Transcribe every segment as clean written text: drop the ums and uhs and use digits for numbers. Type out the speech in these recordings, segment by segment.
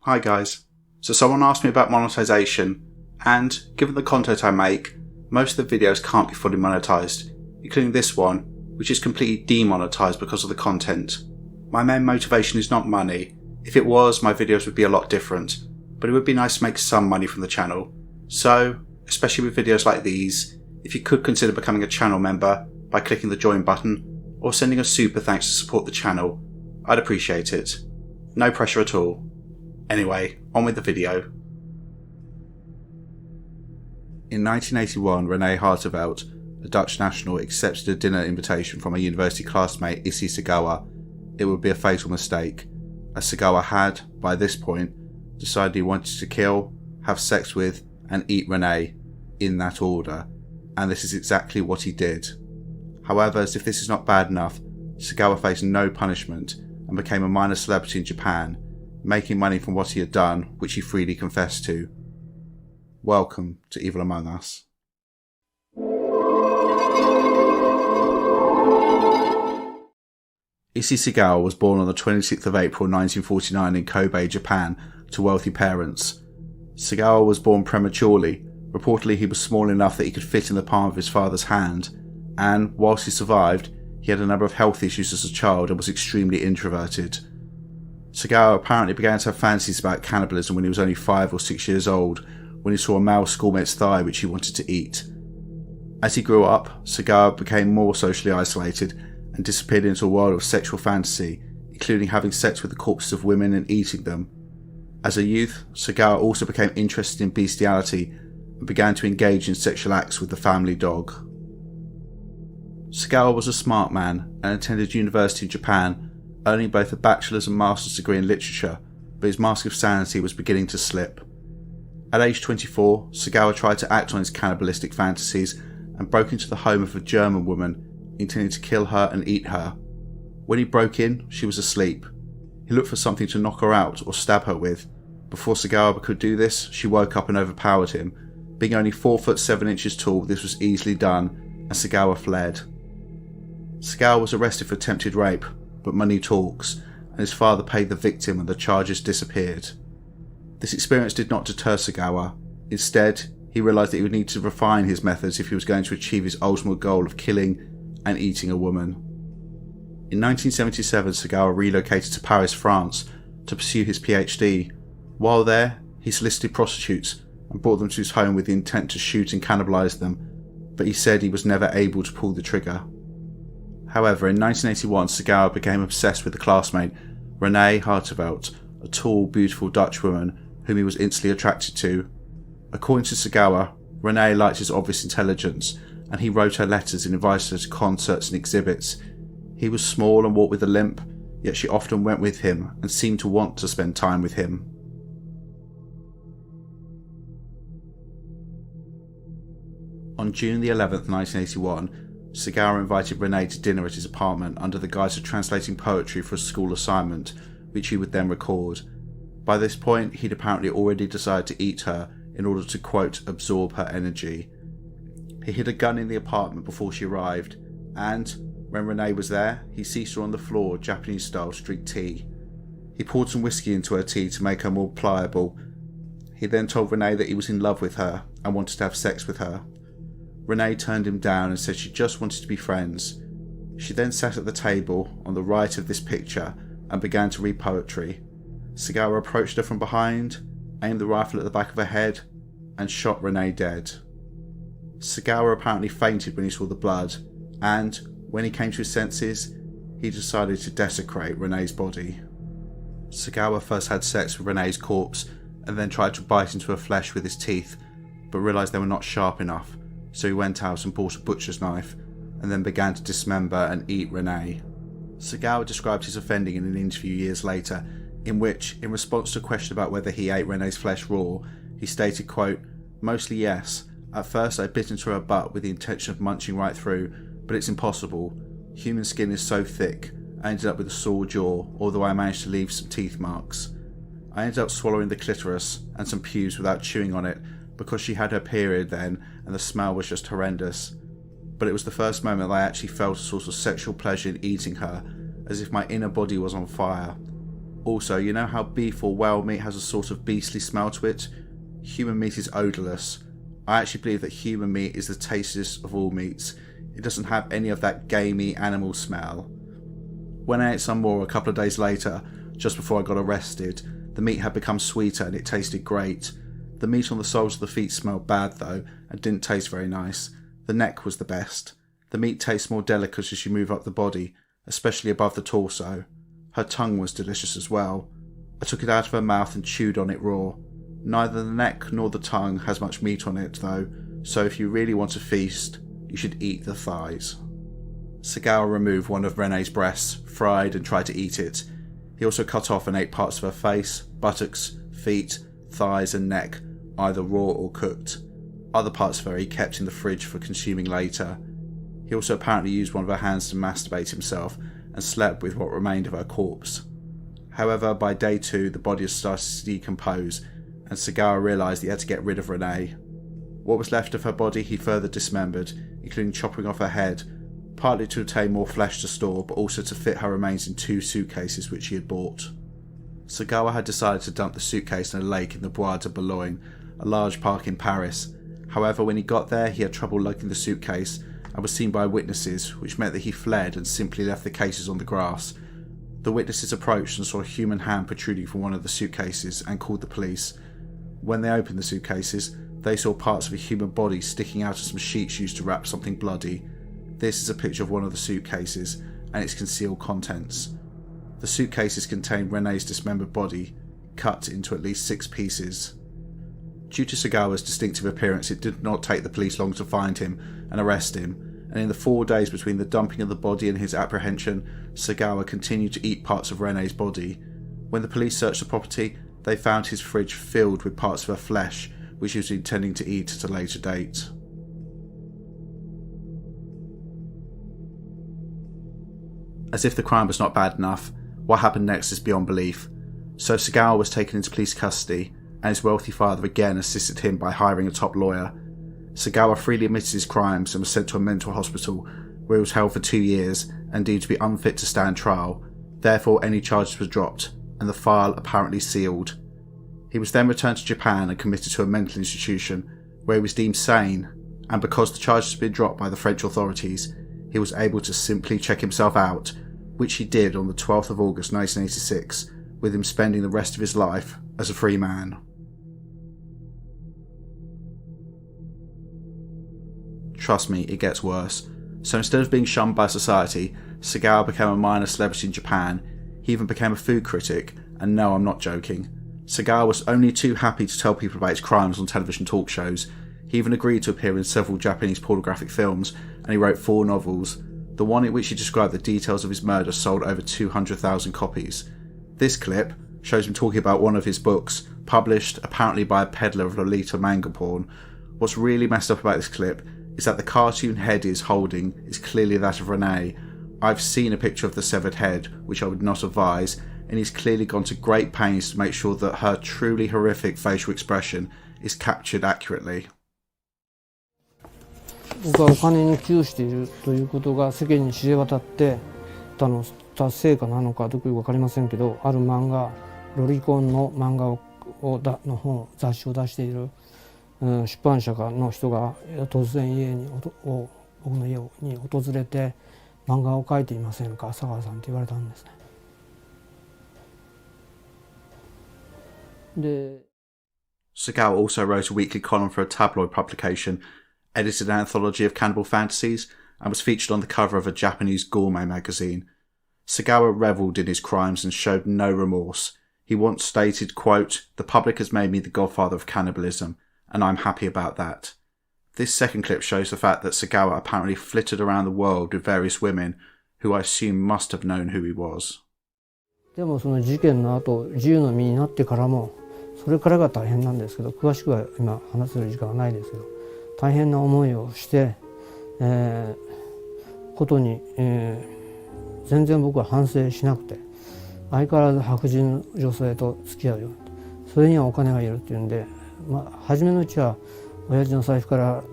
Hi guys. So someone asked me about monetization, and given the content I make, most of the videos can't be fully monetized, including this one, which is completely demonetized because of the content. My main motivation is not money. If it was, my videos would be a lot different, but it would be nice to make some money from the channel. So, especially with videos like these, if you could consider becoming a channel member by clicking the join button, or sending a super thanks to support the channel, I'd appreciate it. No pressure at all. Anyway, on with the video. In 1981, Renee Hartevelt, a Dutch national, accepted a dinner invitation from a university classmate, Issei Sagawa. It would be a fatal mistake, as Sagawa had, by this point, decided he wanted to kill, have sex with, and eat Renee, in that order, and this is exactly what he did. However, as if this is not bad enough, Sagawa faced no punishment and became a minor celebrity in Japan, making money from what he had done, which he freely confessed to. Welcome to Evil Among Us. Issei Sagawa was born on the 26th of April 1949 in Kobe, Japan, to wealthy parents. Sagawa was born prematurely. Reportedly, he was small enough that he could fit in the palm of his father's hand, and whilst he survived, he had a number of health issues as a child and was extremely introverted. Sagawa apparently began to have fancies about cannibalism when he was only 5 or 6 years old, when he saw a male schoolmate's thigh which he wanted to eat. As he grew up, Sagawa became more socially isolated and disappeared into a world of sexual fantasy, including having sex with the corpses of women and eating them. As a youth, Sagawa also became interested in bestiality and began to engage in sexual acts with the family dog. Sagawa was a smart man and attended university in Japan, earning both a bachelor's and master's degree in literature, but his mask of sanity was beginning to slip. At age 24, Sagawa tried to act on his cannibalistic fantasies and broke into the home of a German woman, intending to kill her and eat her. When he broke in, she was asleep. He looked for something to knock her out or stab her with. Before Sagawa could do this, she woke up and overpowered him. Being only 4 foot 7 inches tall, this was easily done, and Sagawa fled. Sagawa was arrested for attempted rape, but money talks, and his father paid the victim and the charges disappeared. This experience did not deter Sagawa. Instead, he realised that he would need to refine his methods if he was going to achieve his ultimate goal of killing and eating a woman. In 1977, Sagawa relocated to Paris, France, to pursue his PhD. While there, he solicited prostitutes and brought them to his home with the intent to shoot and cannibalise them, but he said he was never able to pull the trigger. However, in 1981, Sagawa became obsessed with a classmate, Renee Hartevelt, a tall, beautiful Dutch woman whom he was instantly attracted to. According to Sagawa, Renee liked his obvious intelligence, and he wrote her letters and invited her to concerts and exhibits. He was small and walked with a limp, yet she often went with him and seemed to want to spend time with him. On June the 11th, 1981, Sagawa invited Renee to dinner at his apartment under the guise of translating poetry for a school assignment, which he would then record. By this point, he'd apparently already decided to eat her in order to, quote, absorb her energy. He hid a gun in the apartment before she arrived, and, when Renee was there, he seated her on the floor, Japanese-style, to drink tea. He poured some whiskey into her tea to make her more pliable. He then told Renee that he was in love with her and wanted to have sex with her. Renee turned him down and said she just wanted to be friends. She then sat at the table on the right of this picture and began to read poetry. Sagawa approached her from behind, aimed the rifle at the back of her head, and shot Renee dead. Sagawa apparently fainted when he saw the blood, and, when he came to his senses, he decided to desecrate Renee's body. Sagawa first had sex with Renee's corpse, and then tried to bite into her flesh with his teeth, but realised they were not sharp enough, so he went out and bought a butcher's knife, and then began to dismember and eat Renee. Sagawa described his offending in an interview years later, in which, in response to a question about whether he ate Renee's flesh raw, he stated, quote, "Mostly yes. At first I bit into her butt with the intention of munching right through, but it's impossible. Human skin is so thick. I ended up with a sore jaw, although I managed to leave some teeth marks. I ended up swallowing the clitoris and some pubes without chewing on it, because she had her period then and the smell was just horrendous. But it was the first moment that I actually felt a sort of sexual pleasure in eating her, as if my inner body was on fire. Also, you know how beef or whale meat has a sort of beastly smell to it? Human meat is odourless. I actually believe that human meat is the tastiest of all meats. It doesn't have any of that gamey animal smell. When I ate some more a couple of days later, just before I got arrested, the meat had become sweeter and it tasted great. The meat on the soles of the feet smelled bad though, and didn't taste very nice. The neck was the best. The meat tastes more delicate as you move up the body, especially above the torso. Her tongue was delicious as well. I took it out of her mouth and chewed on it raw. Neither the neck nor the tongue has much meat on it though, so if you really want to feast, you should eat the thighs. Sagawa removed one of Renee's breasts, fried and tried to eat it. He also cut off and ate parts of her face, buttocks, feet, thighs and neck, either raw or cooked. Other parts of her he kept in the fridge for consuming later. He also apparently used one of her hands to masturbate himself and slept with what remained of her corpse. However, by day 2 the body had started to decompose and Sagawa realised he had to get rid of Renee. What was left of her body he further dismembered, including chopping off her head, partly to obtain more flesh to store but also to fit her remains in 2 suitcases which he had bought. Sagawa had decided to dump the suitcase in a lake in the Bois de Boulogne, a large park in Paris. However, when he got there he had trouble lugging the suitcase and was seen by witnesses, which meant that he fled and simply left the cases on the grass. The witnesses approached and saw a human hand protruding from one of the suitcases and called the police. When they opened the suitcases, they saw parts of a human body sticking out of some sheets used to wrap something bloody. This is a picture of one of the suitcases and its concealed contents. The suitcases contained Renee's dismembered body, cut into at least 6 pieces. Due to Sagawa's distinctive appearance, it did not take the police long to find him and arrest him, and in the 4 days between the dumping of the body and his apprehension, Sagawa continued to eat parts of Renee's body. When the police searched the property, they found his fridge filled with parts of her flesh, which he was intending to eat at a later date. As if the crime was not bad enough, what happened next is beyond belief. So Sagawa was taken into police custody, and his wealthy father again assisted him by hiring a top lawyer. Sagawa freely admitted his crimes and was sent to a mental hospital where he was held for 2 years and deemed to be unfit to stand trial. Therefore any charges were dropped and the file apparently sealed. He was then returned to Japan and committed to a mental institution where he was deemed sane, and because the charges had been dropped by the French authorities, he was able to simply check himself out, which he did on the 12th of August 1986, with him spending the rest of his life as a free man. Trust me, it gets worse. So instead of being shunned by society, Sagawa became a minor celebrity in Japan. He even became a food critic, and no, I'm not joking. Sagawa was only too happy to tell people about his crimes on television talk shows. He even agreed to appear in several Japanese pornographic films, and he wrote 4 novels. The one in which he described the details of his murder sold over 200,000 copies. This clip shows him talking about one of his books, published apparently by a peddler of Lolita manga porn. What's really messed up about this clip is that the cartoon head he is holding is clearly that of Renee. I've seen a picture of the severed head, which I would not advise, and he's clearly gone to great pains to make sure that her truly horrific facial expression is captured accurately. 僕はお金に窮しているということが世間に知れ渡ってた成果なのかどこか分かりませんけど、ある漫画ロリコンの漫画の本雑誌を出している、出版社の人が突然僕の家に訪れて漫画を描いていませんか佐川さんって言われたんですね。で Sagawa also wrote a weekly column for a tabloid publication, edited an anthology of cannibal fantasies, and was featured on the cover of a Japanese gourmet magazine. Sagawa revelled in his crimes and showed no remorse. He once stated, quote, "The public has made me the godfather of cannibalism, and I'm happy about that." This second clip shows the fact that Sagawa apparently flitted around the world with various women, who I assume must have known who he was. でもその事件の後、自由の身になってからも、それからが大変なんですけど、詳しくは今話せる時間はないですけど、大変な思いをして、ことに、全然僕は反省しなくて、相変わらず白人女性と付き合うよ。それにはお金がいるっていうんで、初めのうちは親父の財布から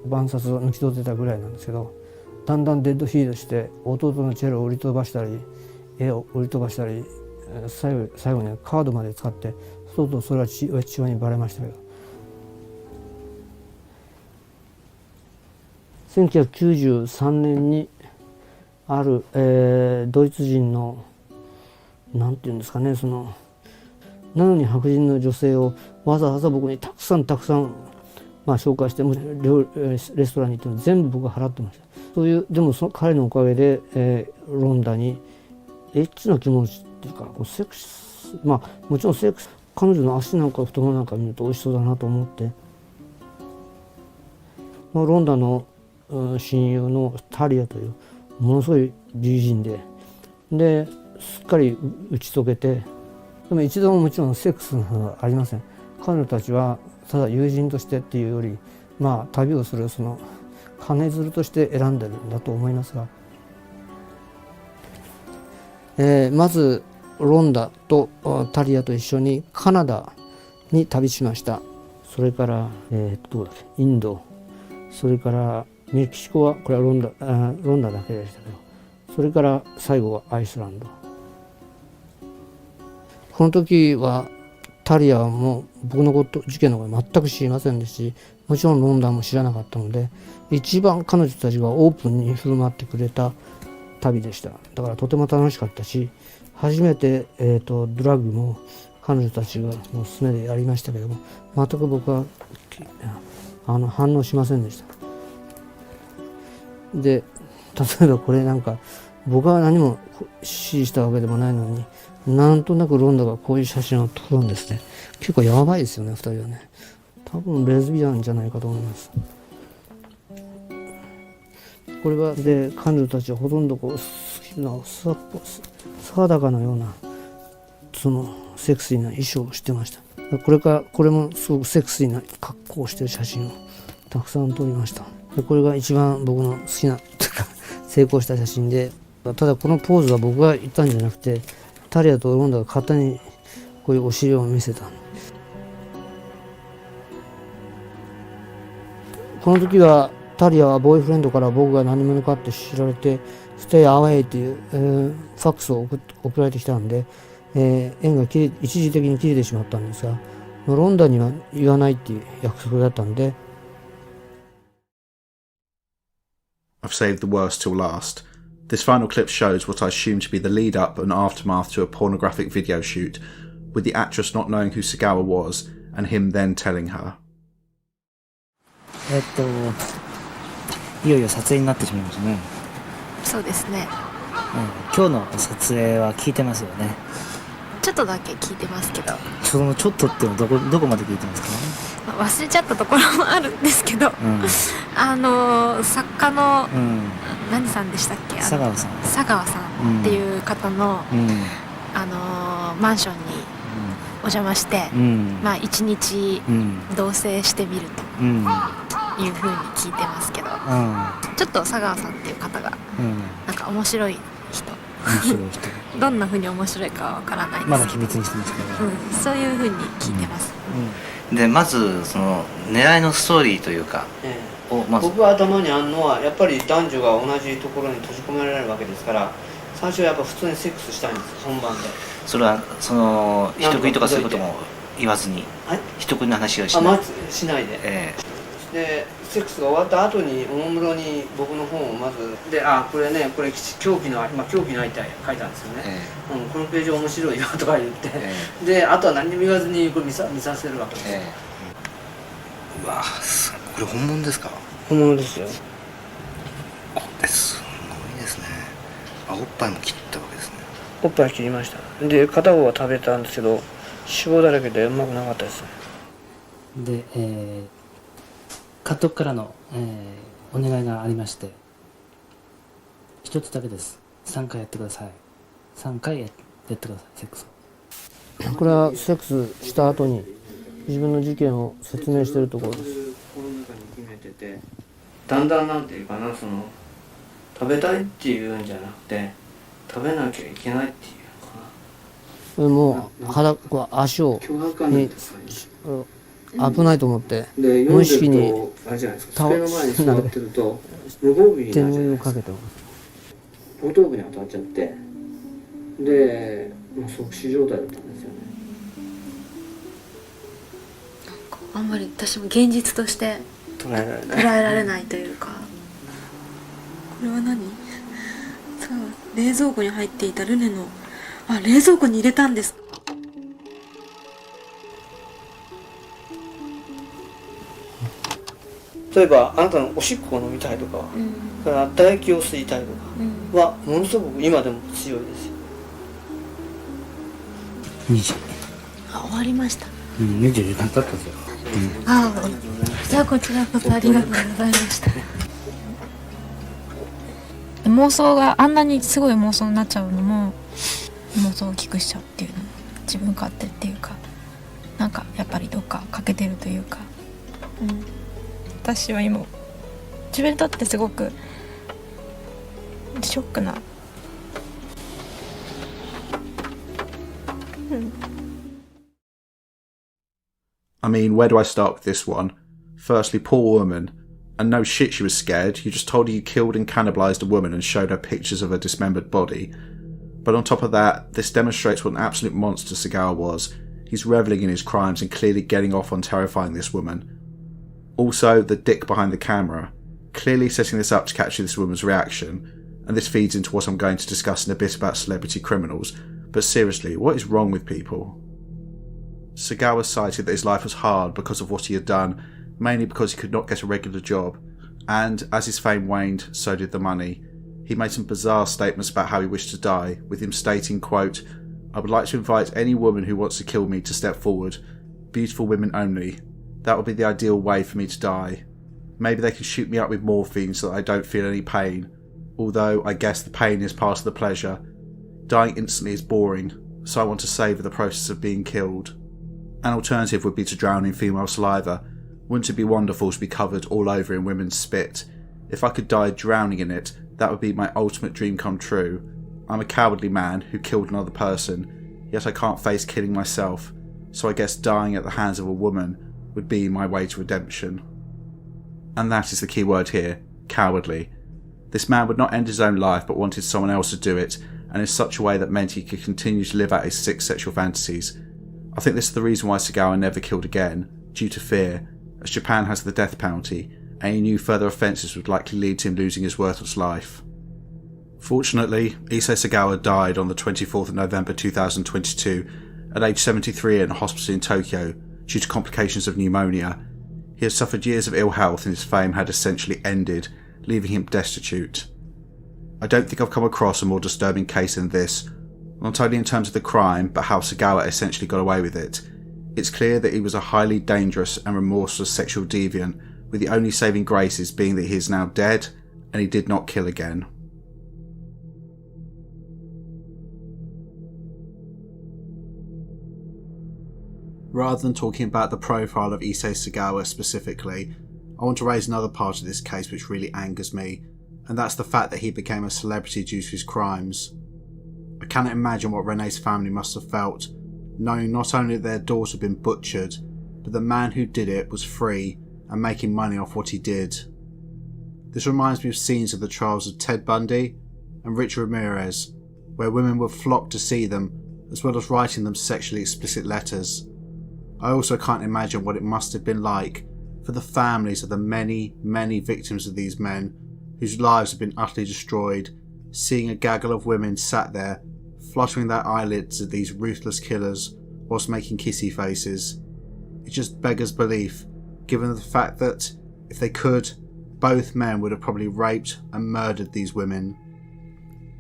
万札を抜き取ってたぐらいなんですけど、だんだんデッドヒートして弟のチェロを売り飛ばしたり絵を売り飛ばしたり最後にカードまで使って、そうするとそれは父親にバレましたけど、1993年にある、ドイツ人のなんていうんですかね、なのに白人の女性をわざわざ僕にたくさん、紹介して、レストランに行っても全部僕が払ってました。そういうでも彼のおかげで、ロンダにエッチな気持ちっていうか、セックス、もちろんセックス、彼女の足なんか太ももなんか見ると美味しそうだなと思って、ロンダの親友のタリアというものすごい美人ですっかり打ち解けて、でも一度ももちろんセックスの話はありません。彼女たちはただ友人としてっていうより、旅をする金づるとして選んでるんだと思いますが、まずロンダとタリアと一緒にカナダに旅しました。それから、どうだっけ、インド、それからメキシコはこれはロンダだけでしたけど、それから最後はアイスランド。この時はタリアはもう僕の事件のこと全く知りませんですし、もちろんロンダも知らなかったので、一番彼女たちがオープンに振る舞ってくれた旅でした。だからとても楽しかったし、初めて、ドラッグも彼女たちがの勧めでやりましたけども、全く僕は反応しませんでした。で、例えばこれなんか僕は何も指示したわけでもないのに、なんとなくロンダがこういう写真を撮るんですね。結構やばいですよね、2人はね。多分レズビアンじゃないかと思います。これはで彼女たちはほとんど好きな裸のようなセクシーな衣装をしてました。これもすごくセクシーな格好をしている写真をたくさん撮りました。でこれが一番僕の好きなというか成功した写真で、ただこのポーズは僕が言ったんじゃなくて、タリアとロンダが勝手にこういうお尻を見せた。この時はタリアはボーイフレンドから僕が何者かって知られて「ステイアウェイ」っていう、ファックスを送られてきたんで、縁が一時的に切れてしまったんですが、ロンダには言わないっていう約束だったんで。 I've saved the worst till last. This final clip shows what I assume to be the lead up and aftermath to a pornographic video shoot, with the actress not knowing who Sagawa was and him then telling her. いよいよ撮影になってしまいましたね。そうですね、今日の撮影は聞いてますよね。ちょっとだけ聞いてますけど、そのちょっとっていうのはどこまで聞いてますかね。忘れちゃったところもあるんですけど、作家の、何さんでしたっけ、佐川さんっていう方の、マンションにお邪魔して、一日同棲してみるというふうに聞いてますけど、ちょっと佐川さんっていう方が、なんか面白い人どんなふうに面白いかはわからないですけど、まだ秘密にしてますけど、そういうふうに聞いてます。でまずその狙いのストーリーというか、僕は頭にあるのはやっぱり男女が同じところに閉じ込められるわけですから、最初はやっぱ普通にセックスしたいんです、本番で。それは人食いとかそういうことも言わずに、人食いの話をしない、しないで、でセックスが終わった後におもむろに僕の本をまずで、これ狂気の今狂気の相手書いたんですよね、このページ面白いよとか言って、であとは何も言わずにこれ見させるわけですよ。うわこれ本物ですか。本物ですよ。すごいですね。おっぱいも切ったわけですね。おっぱい切りました。で片方は食べたんですけど脂肪だらけでうまくなかったです。で、監督からの、お願いがありまして、一つだけです。3回やってください。3回やってください、セックスを。これはセックスした後に自分の事件を説明しているところです。この中に決めてて、だんだんなんていうかな、食べたいっていうんじゃなくて食べなきゃいけないっていうのかな。もう足をに危ないと思って無意識に倒すなで手の上をかけて後頭部に当たっちゃって、で即死状態だったんですよね。あんまり私も現実として捉えられないというか。これは何？そう、冷蔵庫に入っていたルネの、冷蔵庫に入れたんです。例えばあなたのおしっこを飲みたいとか、それから唾液を吸いたいとかはものすごく今でも強いですよ。2時。終わりました。24時間経ったんですよ。じゃあこちらこそありがとうございました。妄想があんなにすごい妄想になっちゃうのも妄想を大きくしちゃうっていうのも自分勝手っていうか、なんかやっぱりどっか欠けてるというか、私は今自分にとってすごくショックな、I mean, where do I start with this one? Firstly, poor woman. And no shit she was scared. You just told her you killed and cannibalised a woman and showed her pictures of her dismembered body. But on top of that, this demonstrates what an absolute monster Sagawa was. He's revelling in his crimes and clearly getting off on terrifying this woman. Also, the dick behind the camera, clearly setting this up to capture this woman's reaction, and this feeds into what I'm going to discuss in a bit about celebrity criminals. But seriously, what is wrong with people? Sagawa cited that his life was hard because of what he had done, mainly because he could not get a regular job, and as his fame waned, so did the money. He made some bizarre statements about how he wished to die, with him stating, quote, "I would like to invite any woman who wants to kill me to step forward. Beautiful women only. That would be the ideal way for me to die. Maybe they can shoot me up with morphine so that I don't feel any pain. Although I guess the pain is part of the pleasure. Dying instantly is boring, so I want to savour the process of being killed. An alternative would be to drown in female saliva. Wouldn't it be wonderful to be covered all over in women's spit? If I could die drowning in it, that would be my ultimate dream come true. I'm a cowardly man who killed another person, yet I can't face killing myself, so I guess dying at the hands of a woman would be my way to redemption." And that is the key word here, cowardly. This man would not end his own life but wanted someone else to do it, and in such a way that meant he could continue to live out his sick sexual fantasies. I think this is the reason why Sagawa never killed again, due to fear, as Japan has the death penalty, and he knew further offences would likely lead to him losing his worthless life. Fortunately, Issei Sagawa died on the 24th of November 2022 at age 73 in a hospital in Tokyo due to complications of pneumonia. He had suffered years of ill health and his fame had essentially ended, leaving him destitute. I don't think I've come across a more disturbing case than this, not only in terms of the crime, but how Sagawa essentially got away with it. It's clear that he was a highly dangerous and remorseless sexual deviant, with the only saving graces being that he is now dead and he did not kill again. Rather than talking about the profile of Issei Sagawa specifically, I want to raise another part of this case which really angers me, and that's the fact that he became a celebrity due to his crimes. I cannot imagine what Renee's family must have felt, knowing not only that their daughter had been butchered, but the man who did it was free and making money off what he did. This reminds me of scenes of the trials of Ted Bundy and Richard Ramirez, where women would flock to see them, as well as writing them sexually explicit letters. I also can't imagine what it must have been like for the families of the many, many victims of these men, whose lives have been utterly destroyed, seeing a gaggle of women sat there, fluttering their eyelids at these ruthless killers whilst making kissy faces. It just beggars belief, given the fact that, if they could, both men would have probably raped and murdered these women.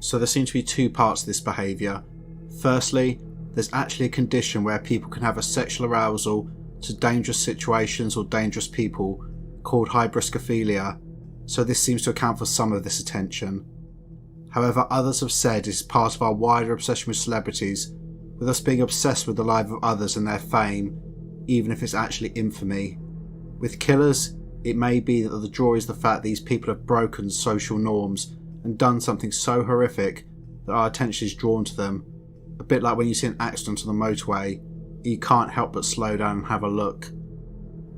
So there seem to be two parts to this behaviour. Firstly, there's actually a condition where people can have a sexual arousal to dangerous situations or dangerous people called hybriskophilia, so this seems to account for some of this attention. However, others have said it is part of our wider obsession with celebrities, with us being obsessed with the lives of others and their fame, even if it's actually infamy. With killers, it may be that the draw is the fact these people have broken social norms and done something so horrific that our attention is drawn to them. A bit like when you see an accident on the motorway, you can't help but slow down and have a look.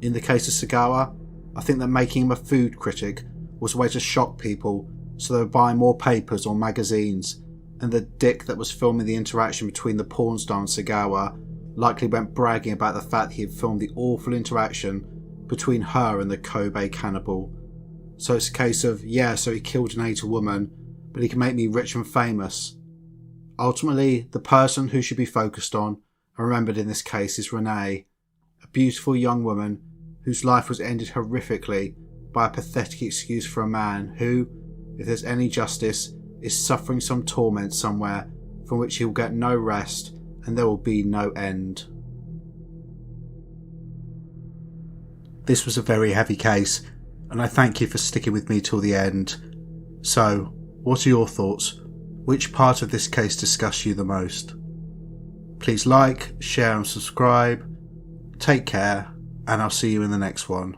In the case of Sagawa, I think that making him a food critic was a way to shock people so they would buy more papers or magazines, and the dick that was filming the interaction between the porn star and Sagawa likely went bragging about the fact he had filmed the awful interaction between her and the Kobe cannibal. So it's a case of, yeah, so he killed and ate a woman, but he can make me rich and famous. Ultimately, the person who should be focused on and remembered in this case is Renee, a beautiful young woman whose life was ended horrifically by a pathetic excuse for a man who, if there's any justice, is suffering some torment somewhere from which he will get no rest and there will be no end. This was a very heavy case, and I thank you for sticking with me till the end. So, what are your thoughts? Which part of this case disgusts you the most? Please like, share and subscribe. Take care, and I'll see you in the next one.